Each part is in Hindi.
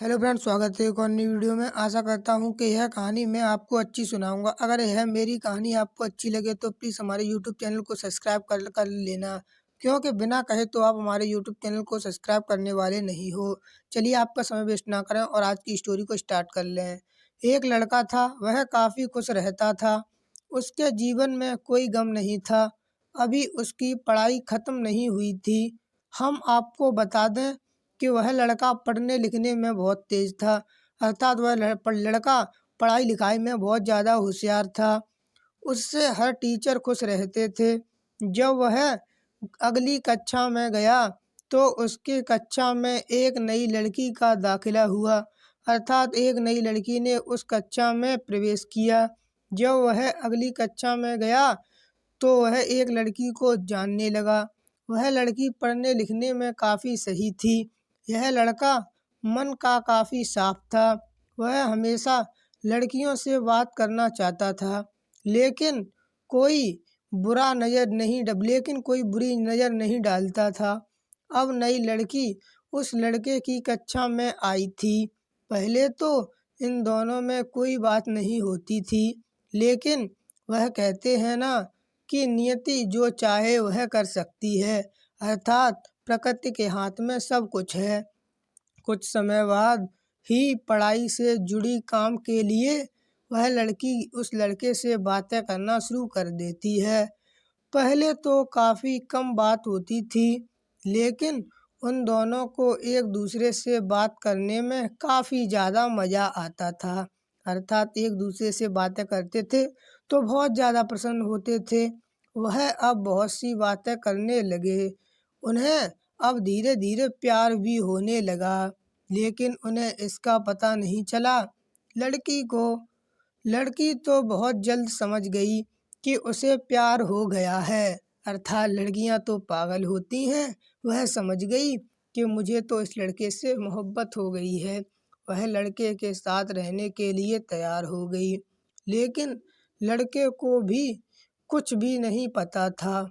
हेलो फ्रेंड्स, स्वागत है एक और नई वीडियो में। आशा करता हूं कि यह कहानी मैं आपको अच्छी सुनाऊंगा। अगर यह मेरी कहानी आपको अच्छी लगे तो प्लीज़ हमारे यूट्यूब चैनल को सब्सक्राइब कर लेना, क्योंकि बिना कहे तो आप हमारे यूट्यूब चैनल को सब्सक्राइब करने वाले नहीं हो। चलिए आपका समय वेस्ट ना करें और आज की स्टोरी को स्टार्ट कर लें। एक लड़का था, वह काफ़ी खुश रहता था। उसके जीवन में कोई गम नहीं था। अभी उसकी पढ़ाई ख़त्म नहीं हुई थी। हम आपको बता दें कि वह लड़का पढ़ने लिखने में बहुत तेज था, अर्थात वह लड़का पढ़ाई लिखाई में बहुत ज़्यादा होशियार था। उससे हर टीचर खुश रहते थे। जब वह अगली कक्षा में गया तो उसकी कक्षा में एक नई लड़की का दाखिला हुआ, अर्थात एक नई लड़की ने उस कक्षा में प्रवेश किया। जब वह अगली कक्षा में गया तो वह एक लड़की को जानने लगा। वह लड़की पढ़ने लिखने में काफ़ी सही थी। यह लड़का मन का काफ़ी साफ था। वह हमेशा लड़कियों से बात करना चाहता था, लेकिन कोई लेकिन कोई बुरी नज़र नहीं डालता था। अब नई लड़की उस लड़के की कक्षा में आई थी। पहले तो इन दोनों में कोई बात नहीं होती थी, लेकिन वह कहते हैं ना कि नियति जो चाहे वह कर सकती है, अर्थात प्रकृति के हाथ में सब कुछ है। कुछ समय बाद ही पढ़ाई से जुड़ी काम के लिए वह लड़की उस लड़के से बातें करना शुरू कर देती है। पहले तो काफ़ी कम बात होती थी, लेकिन उन दोनों को एक दूसरे से बात करने में काफ़ी ज़्यादा मज़ा आता था। अर्थात एक दूसरे से बातें करते थे तो बहुत ज़्यादा प्रसन्न होते थे। वह अब बहुत सी बातें करने लगे। उन्हें अब धीरे धीरे प्यार भी होने लगा, लेकिन उन्हें इसका पता नहीं चला। लड़की को लड़की तो बहुत जल्द समझ गई कि उसे प्यार हो गया है, अर्थात लड़कियां तो पागल होती हैं। वह समझ गई कि मुझे तो इस लड़के से मोहब्बत हो गई है। वह लड़के के साथ रहने के लिए तैयार हो गई, लेकिन लड़के को भी कुछ भी नहीं पता था।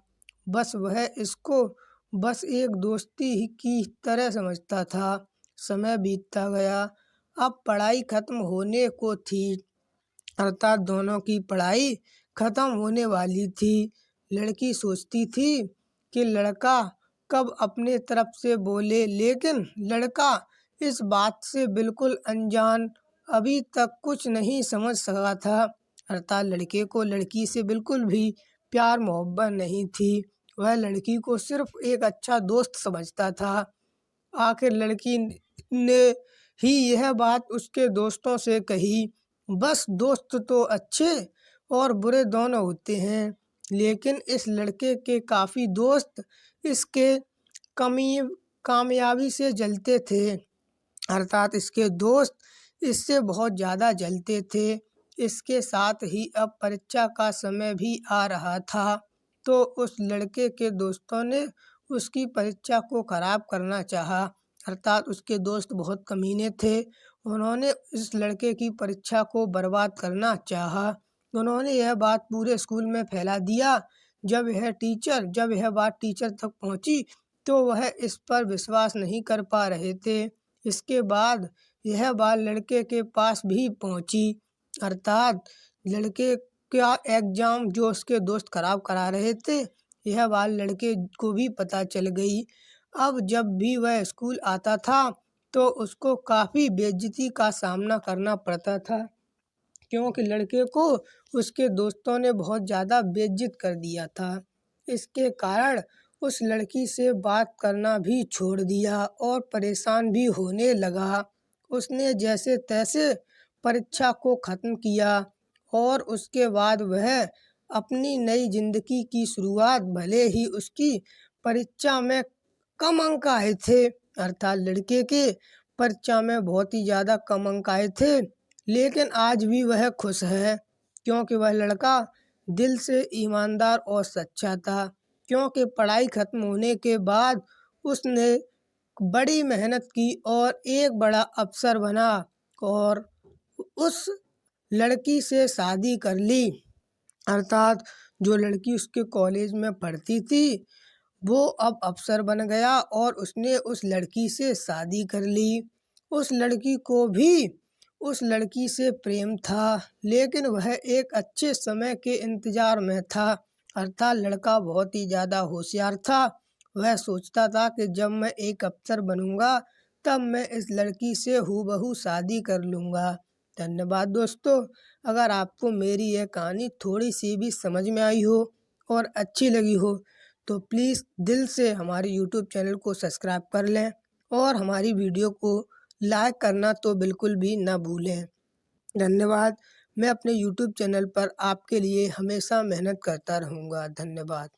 वह इसको बस एक दोस्ती ही की तरह समझता था। समय बीतता गया। अब पढ़ाई खत्म होने को थी, अर्थात दोनों की पढ़ाई खत्म होने वाली थी। लड़की सोचती थी कि लड़का कब अपने तरफ से बोले, लेकिन लड़का इस बात से बिल्कुल अनजान, अभी तक कुछ नहीं समझ सका था। अर्थात लड़के को लड़की से बिल्कुल भी प्यार मोहब्बत नहीं थी। वह लड़की को सिर्फ एक अच्छा दोस्त समझता था। आखिर लड़की ने ही यह बात उसके दोस्तों से कही। बस दोस्त तो अच्छे और बुरे दोनों होते हैं, लेकिन इस लड़के के काफ़ी दोस्त इसके कमी कामयाबी से जलते थे, अर्थात इसके दोस्त इससे बहुत ज़्यादा जलते थे। इसके साथ ही अब परीक्षा का समय भी आ रहा था, तो उस लड़के के दोस्तों ने उसकी परीक्षा को ख़राब करना चाहा, अर्थात उसके दोस्त बहुत कमीने थे। उन्होंने इस लड़के की परीक्षा को बर्बाद करना चाहा। उन्होंने यह बात पूरे स्कूल में फैला दिया। जब यह बात टीचर तक पहुंची तो वह इस पर विश्वास नहीं कर पा रहे थे। इसके बाद यह बात लड़के के पास भी पहुंची, अर्थात लड़के का एग्ज़ाम जो उसके दोस्त खराब करा रहे थे, यह बात लड़के को भी पता चल गई। अब जब भी वह स्कूल आता था तो उसको काफ़ी बेइज्जती का सामना करना पड़ता था, क्योंकि लड़के को उसके दोस्तों ने बहुत ज़्यादा बेइज्जत कर दिया था। इसके कारण उस लड़की से बात करना भी छोड़ दिया और परेशान भी होने लगा। उसने जैसे तैसे परीक्षा को ख़त्म किया और उसके बाद वह अपनी नई ज़िंदगी की शुरुआत, भले ही उसकी परीक्षा में कम अंक आए थे, अर्थात लड़के के परीक्षा में बहुत ही ज़्यादा कम अंक आए थे, लेकिन आज भी वह खुश है, क्योंकि वह लड़का दिल से ईमानदार और सच्चा था। क्योंकि पढ़ाई खत्म होने के बाद उसने बड़ी मेहनत की और एक बड़ा अफ़सर बना और उस लड़की से शादी कर ली, अर्थात जो लड़की उसके कॉलेज में पढ़ती थी वो अब अफ़सर बन गया और उसने उस लड़की से शादी कर ली। उस लड़की को भी उस लड़की से प्रेम था, लेकिन वह एक अच्छे समय के इंतजार में था। अर्थात लड़का बहुत ही ज़्यादा होशियार था। वह सोचता था कि जब मैं एक अफसर बनूंगा तब मैं इस लड़की से हूबहू शादी कर लूँगा। धन्यवाद दोस्तों। अगर आपको मेरी यह कहानी थोड़ी सी भी समझ में आई हो और अच्छी लगी हो तो प्लीज़ दिल से हमारे यूट्यूब चैनल को सब्सक्राइब कर लें और हमारी वीडियो को लाइक करना तो बिल्कुल भी ना भूलें। धन्यवाद। मैं अपने यूट्यूब चैनल पर आपके लिए हमेशा मेहनत करता रहूँगा। धन्यवाद।